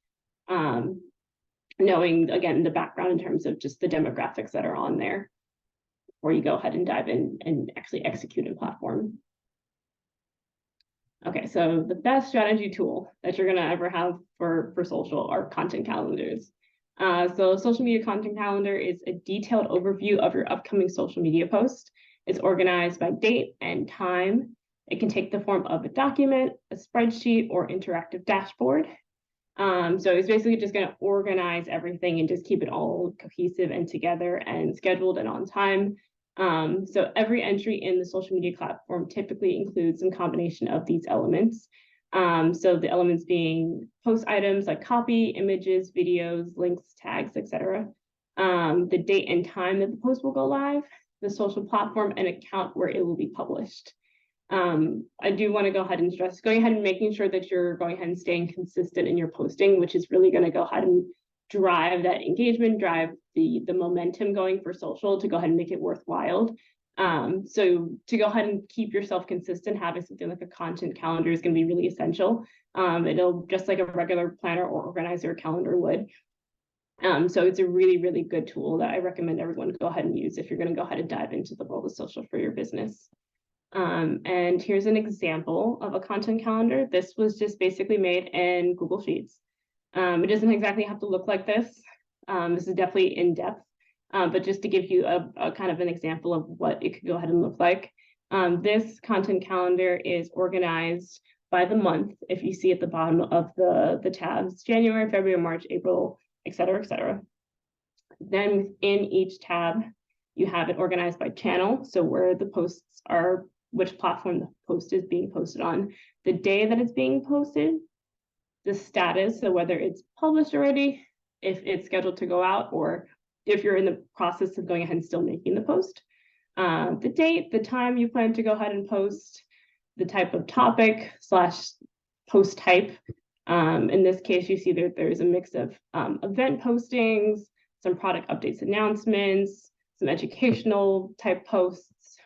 Knowing, again, the background in terms of just the demographics that are on there before you go ahead and dive in and actually execute a platform. Okay, so the best strategy tool that you're gonna ever have for social are content calendars. So social media content calendar is a detailed overview of your upcoming social media post. It's organized by date and time. It can take the form of a document, a spreadsheet, or interactive dashboard. So it's basically just gonna organize everything and just keep it all cohesive and together and scheduled and on time. So every entry in the social media platform typically includes some combination of these elements. So the elements being post items like copy, images, videos, links, tags, etc. The date and time that the post will go live, the social platform and account where it will be published. I do want to go ahead and stress going ahead and making sure that you're going ahead and staying consistent in your posting, which is really going to go ahead and drive that engagement, drive the momentum going for social to go ahead and make it worthwhile. So to go ahead and keep yourself consistent, having something like a content calendar is going to be really essential. It'll just like a regular planner or organizer calendar would. So it's a really, really good tool that I recommend everyone go ahead and use if you're going to go ahead and dive into the world of social for your business. And here's an example of a content calendar. This was just basically made in Google Sheets. It doesn't exactly have to look like this. This is definitely in depth, but just to give you a kind of an example of what it could go ahead and look like. This content calendar is organized by the month. If you see at the bottom of the tabs, January, February, March, April, et cetera, et cetera. Then in each tab, you have it organized by channel. So where the posts are, which platform the post is being posted on, the day that it's being posted, the status, so whether it's published already, if it's scheduled to go out, or if you're in the process of going ahead and still making the post, the date, the time you plan to go ahead and post, the type of topic / post type. In this case, you see that there's a mix of event postings, some product updates, announcements, some educational type posts,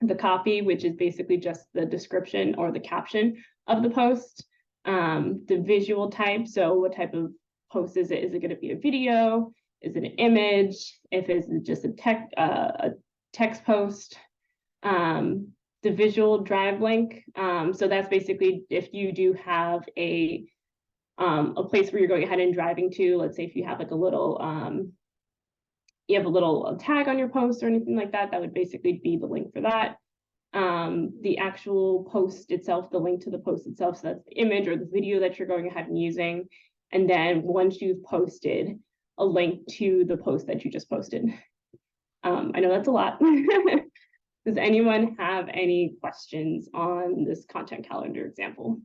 the copy, which is basically just the description or the caption of the post, the visual type. So what type of post is it? Is it going to be a video? Is it an image? If it's just a text post, the the visual drive link. So that's basically if you do have a place where you're going ahead and driving to, let's say if you have like a little you have a little tag on your post or anything like that, that would basically be the link for that. The actual post itself, the link to the post itself, so that's the image or the video that you're going ahead and using. And then once you've posted, a link to the post that you just posted. I know that's a lot. Does anyone have any questions on this content calendar example?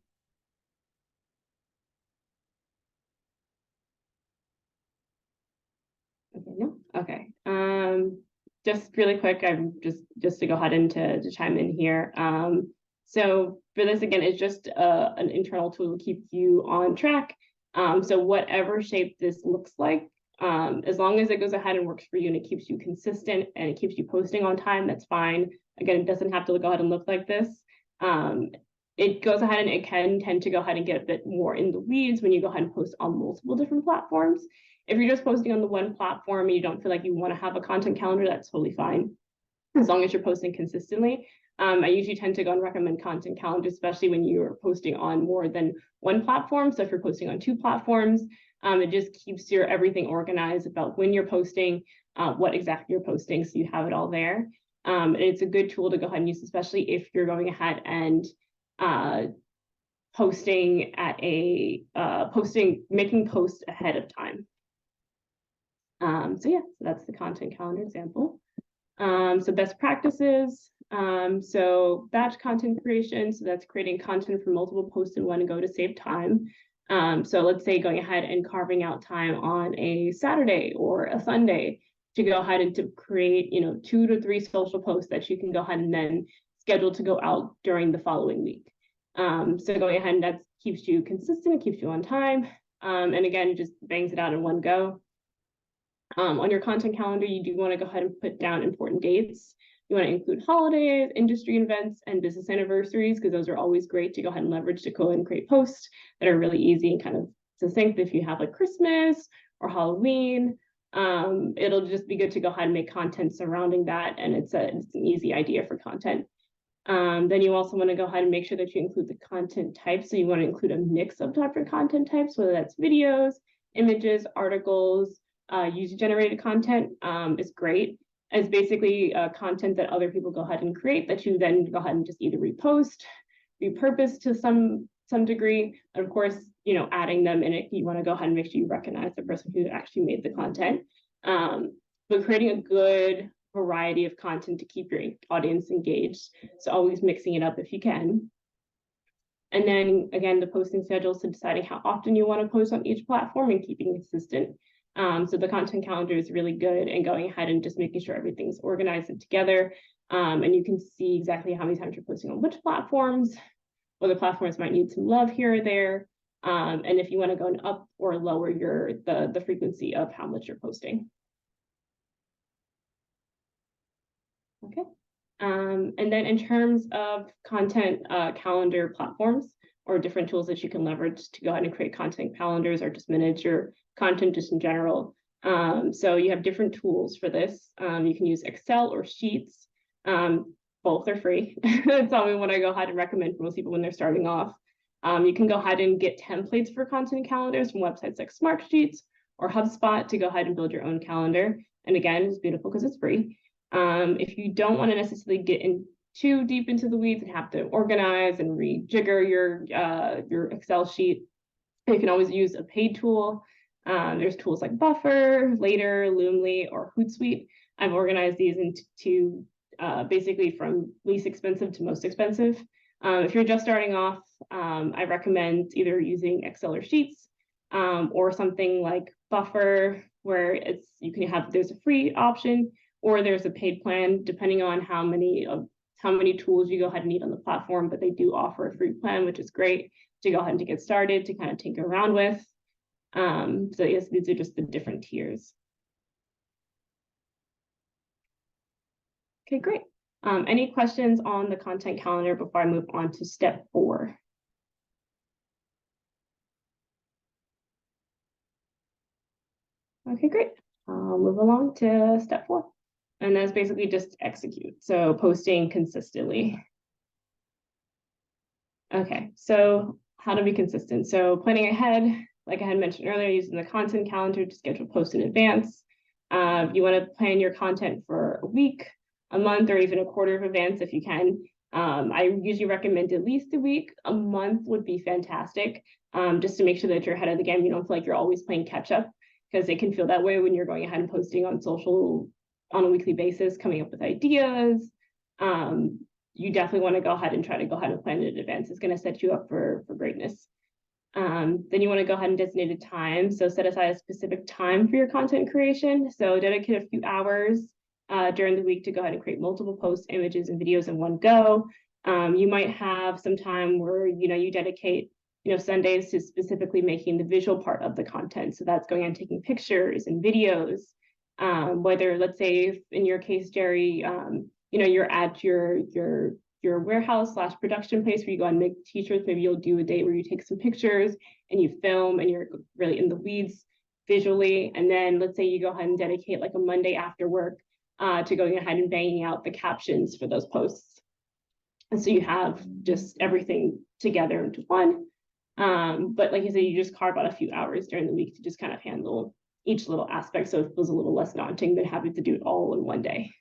Okay, no, okay. Just really quick, I'm just to go ahead and to chime in here. So for this, again, it's just an internal tool to keep you on track. So whatever shape this looks like, as long as it goes ahead and works for you and it keeps you consistent and it keeps you posting on time, that's fine. Again, it doesn't have to go ahead and look like this. It goes ahead and it can tend to go ahead and get a bit more in the weeds when you go ahead and post on multiple different platforms. If you're just posting on the one platform and you don't feel like you want to have a content calendar, that's totally fine, as long as you're posting consistently. I usually tend to go and recommend content calendars, especially when you're posting on more than one platform. So if you're posting on 2 platforms, it just keeps your everything organized about when you're posting, what exactly you're posting, so you have it all there. And it's a good tool to go ahead and use, especially if you're going ahead and posting at a making posts ahead of time. So yeah, so that's the content calendar example. So best practices. So batch content creation. So that's creating content for multiple posts in one go to save time. So let's say going ahead and carving out time on a Saturday or a Sunday to go ahead and to create, 2 to 3 social posts that you can go ahead and then schedule to go out during the following week. So going ahead and that keeps you consistent, keeps you on time. And again, just bangs it out in one go. On your content calendar, you do want to go ahead and put down important dates. You want to include holidays, industry events, and business anniversaries, because those are always great to go ahead and leverage to go ahead and create posts that are really easy and kind of succinct. If you have like Christmas or Halloween, it'll just be good to go ahead and make content surrounding that, and it's an easy idea for content. Then you also want to go ahead and make sure that you include the content types. So you want to include a mix of different content types, whether that's videos, images, articles, user-generated content is great. It's basically content that other people go ahead and create that you then go ahead and just either repost, repurpose to some degree. And of course, adding them in it, you want to go ahead and make sure you recognize the person who actually made the content. But creating a good variety of content to keep your audience engaged. So always mixing it up if you can. And then again, the posting schedule, so deciding how often you want to post on each platform and keeping it consistent. So the content calendar is really good, and going ahead and just making sure everything's organized and together. And you can see exactly how many times you're posting on which platforms, whether platforms might need some love here or there. And if you want to go up or lower the frequency of how much you're posting. Okay. And then in terms of content calendar platforms or different tools that you can leverage to go ahead and create content calendars or just manage your content just in general. So you have different tools for this. You can use Excel or Sheets. Both are free. That's all we want to go ahead and recommend for most people when they're starting off. You can go ahead and get templates for content calendars from websites like Smartsheets or HubSpot to go ahead and build your own calendar. And again, it's beautiful because it's free. If you don't want to necessarily get in too deep into the weeds and have to organize and rejigger your Excel sheet, you can always use a paid tool. There's tools like Buffer, Later, Loomly, or Hootsuite. I've organized these into basically from least expensive to most expensive. If you're just starting off, I recommend either using Excel or Sheets, or something like Buffer, where there's a free option, or there's a paid plan, depending on how many tools you go ahead and need on the platform. But they do offer a free plan, which is great to go ahead and to get started, to kind of tinker around with. So yes, these are just the different tiers. Okay, great. Any questions on the content calendar before I move on to step 4? Okay, great. I'll move along to step 4. And that's basically just execute. So posting consistently. Okay, so how to be consistent? So planning ahead, like I had mentioned earlier, using the content calendar to schedule posts in advance. You want to plan your content for a week, a month, or even a quarter of advance if you can. I usually recommend at least a week. A month would be fantastic, just to make sure that you're ahead of the game. You don't feel like you're always playing catch up, because it can feel that way when you're going ahead and posting on social on a weekly basis, coming up with ideas. You definitely want to go ahead and try to go ahead and plan it in advance. It's going to set you up for greatness. Then you want to go ahead and designate a time. So set aside a specific time for your content creation. So dedicate a few hours during the week to go ahead and create multiple posts, images, and videos in one go. You might have some time where you dedicate Sundays to specifically making the visual part of the content. So that's going on taking pictures and videos. Whether, let's say, in your case, Jerry, you're at your warehouse / production place where you go and make t-shirts. Maybe you'll do a day where you take some pictures and you film and you're really in the weeds visually. And then let's say you go ahead and dedicate like a Monday after work to going ahead and banging out the captions for those posts. And so you have just everything together into one. But like I said, you just carve out a few hours during the week to just kind of handle each little aspect. So it feels a little less daunting than having to do it all in one day.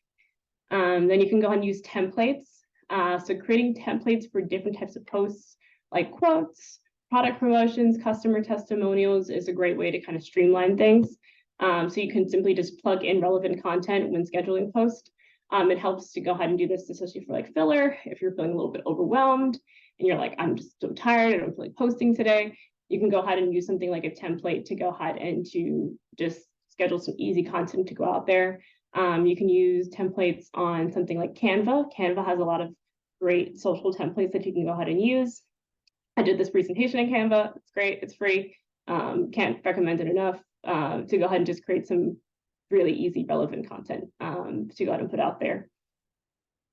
Then you can go ahead and use templates. So creating templates for different types of posts, like quotes, product promotions, customer testimonials, is a great way to kind of streamline things. So you can simply just plug in relevant content when scheduling posts. It helps to go ahead and do this, especially for like filler. If you're feeling a little bit overwhelmed and you're like, I'm just so tired, I don't feel like posting today, you can go ahead and use something like a template to go ahead and to just schedule some easy content to go out there. You can use templates on something like Canva. Canva has a lot of great social templates that you can go ahead and use. I did this presentation in Canva. It's great. It's free. Can't recommend it enough to go ahead and just create some really easy, relevant content to go ahead and put out there.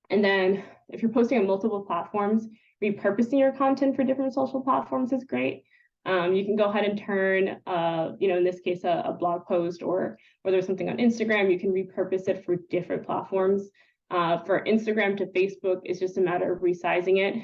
And then if you're posting on multiple platforms, repurposing your content for different social platforms is great. You can go ahead and turn, in this case, a blog post, or whether it's something on Instagram, you can repurpose it for different platforms. For Instagram to Facebook, it's just a matter of resizing it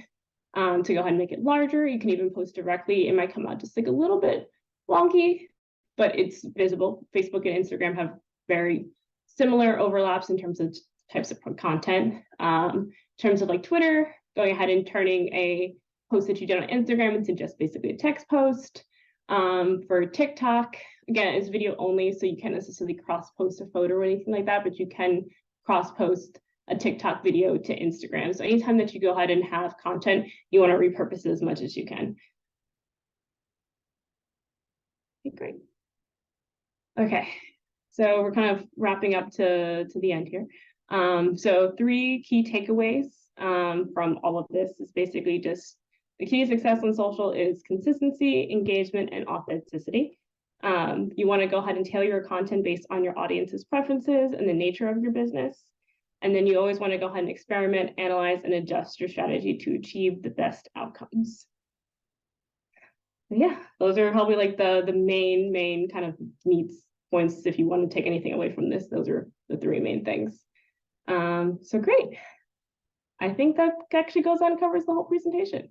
to go ahead and make it larger. You can even post directly. It might come out just like a little bit wonky, but it's visible. Facebook and Instagram have very similar overlaps in terms of types of content. In terms of like Twitter, going ahead and turning a post that you did on Instagram into just basically a text post. For TikTok, again, it's video only, so you can't necessarily cross-post a photo or anything like that, but you can cross-post a TikTok video to Instagram. So anytime that you go ahead and have content, you want to repurpose it as much as you can. Okay, great. Okay, so we're kind of wrapping up to the end here. So 3 key takeaways from all of this is basically just the key to success on social is consistency, engagement, and authenticity. You want to go ahead and tailor your content based on your audience's preferences and the nature of your business. And then you always want to go ahead and experiment, analyze, and adjust your strategy to achieve the best outcomes. Yeah, those are probably like the main kind of meat points. If you want to take anything away from this, those are the 3 main things. So great. I think that actually goes on and covers the whole presentation.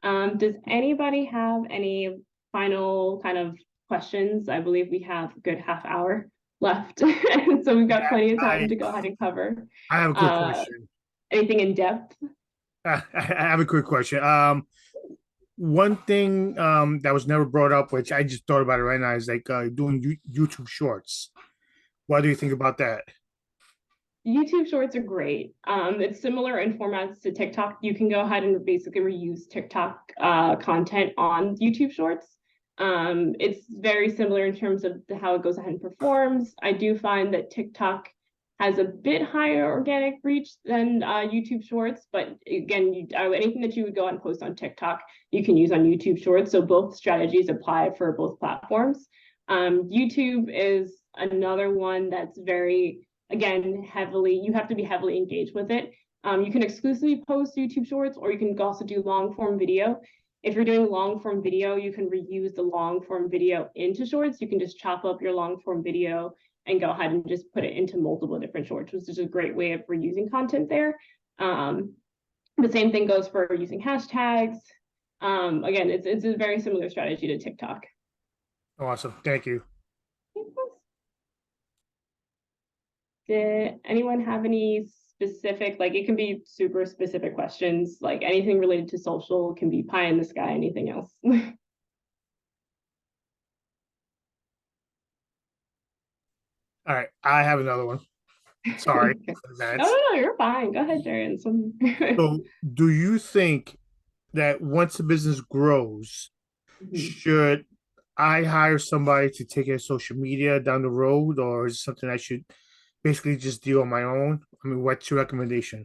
Does anybody have any final kind of questions? I believe we have a good half hour left. So we've got plenty of time to go ahead and cover. I have a quick question. Anything in depth? I have a quick question. One thing that was never brought up, which I just thought about it right now, is like doing YouTube Shorts. What do you think about that? YouTube Shorts are great. It's similar in formats to TikTok. You can go ahead and basically reuse TikTok content on YouTube Shorts. It's very similar in terms of how it goes ahead and performs. I do find that TikTok has a bit higher organic reach than YouTube Shorts, but again, anything that you would go and post on TikTok, you can use on YouTube Shorts. So both strategies apply for both platforms. YouTube is another one that's very, again, you have to be heavily engaged with it. You can exclusively post YouTube Shorts, or you can also do long form video. If you're doing long form video, you can reuse the long form video into Shorts. You can just chop up your long form video and go ahead and just put it into multiple different Shorts, which is a great way of reusing content there. The same thing goes for using hashtags. Again, it's a very similar strategy to TikTok. Awesome. Thank you. Did anyone have any specific, like it can be super specific questions, like anything related to social, can be pie in the sky, anything else? All right. I have another one. Sorry. Okay. in advance. No, you're fine. Go ahead, Darren. So, do you think that once the business grows, Mhm. should I hire somebody to take care of social media down the road, or is it something I should basically just do on my own? I mean, what's your recommendation?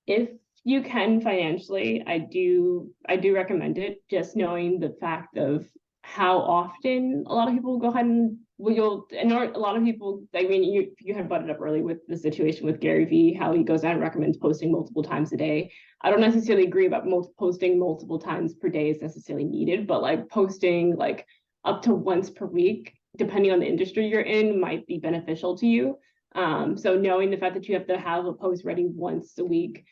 If you can financially, I do recommend it, just knowing the fact of how often a lot of people go ahead and a lot of people, I mean, you had brought it up early with the situation with Gary Vee, how he goes out and recommends posting multiple times a day. I don't necessarily agree about posting multiple times per day is necessarily needed, but like posting like up to once per week, depending on the industry you're in, might be beneficial to you. So knowing the fact that you have to have a post ready once a week,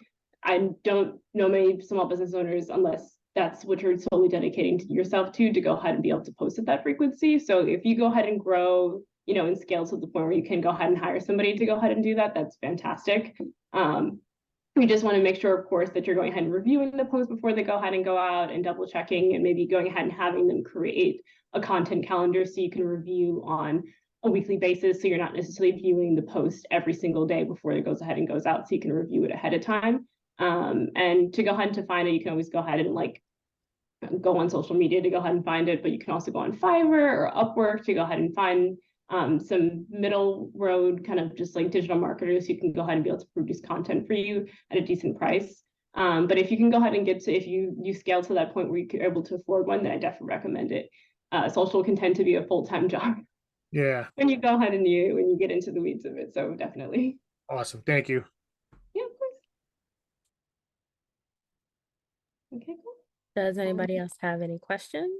I don't know many small business owners unless that's what you're solely dedicating to yourself to go ahead and be able to post at that frequency. So if you go ahead and grow, and scale to the point where you can go ahead and hire somebody to go ahead and do that, that's fantastic. We just want to make sure, of course, that you're going ahead and reviewing the post before they go ahead and go out and double checking and maybe going ahead and having them create a content calendar so you can review on a weekly basis. So you're not necessarily viewing the post every single day before it goes ahead and goes out. So you can review it ahead of time. And to go ahead and to find it, you can always go ahead and like go on social media to go ahead and find it, but you can also go on Fiverr or Upwork to go ahead and find some middle road kind of just like digital marketers who can go ahead and be able to produce content for you at a decent price. But if you can go ahead and if you scale to that point where you're able to afford one, then I definitely recommend it. Social can tend to be a full-time job Yeah. when you go ahead and when you get into the weeds of it. So definitely. Awesome. Thank you. Yeah, of course. Okay, cool. Does anybody else have any questions?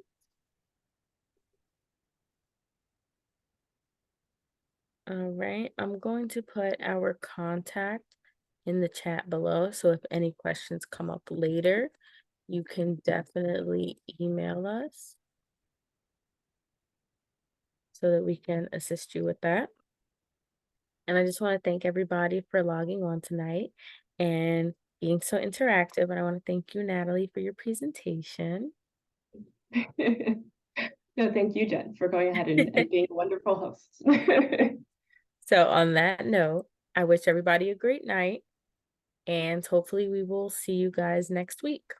All right, I'm going to put our contact in the chat below. So if any questions come up later, you can definitely email us so that we can assist you with that. And I just want to thank everybody for logging on tonight and being so interactive. And I want to thank you, Natalie, for your presentation. No, thank you, Jen, for going ahead and being a wonderful host. So on that note, I wish everybody a great night and hopefully we will see you guys next week.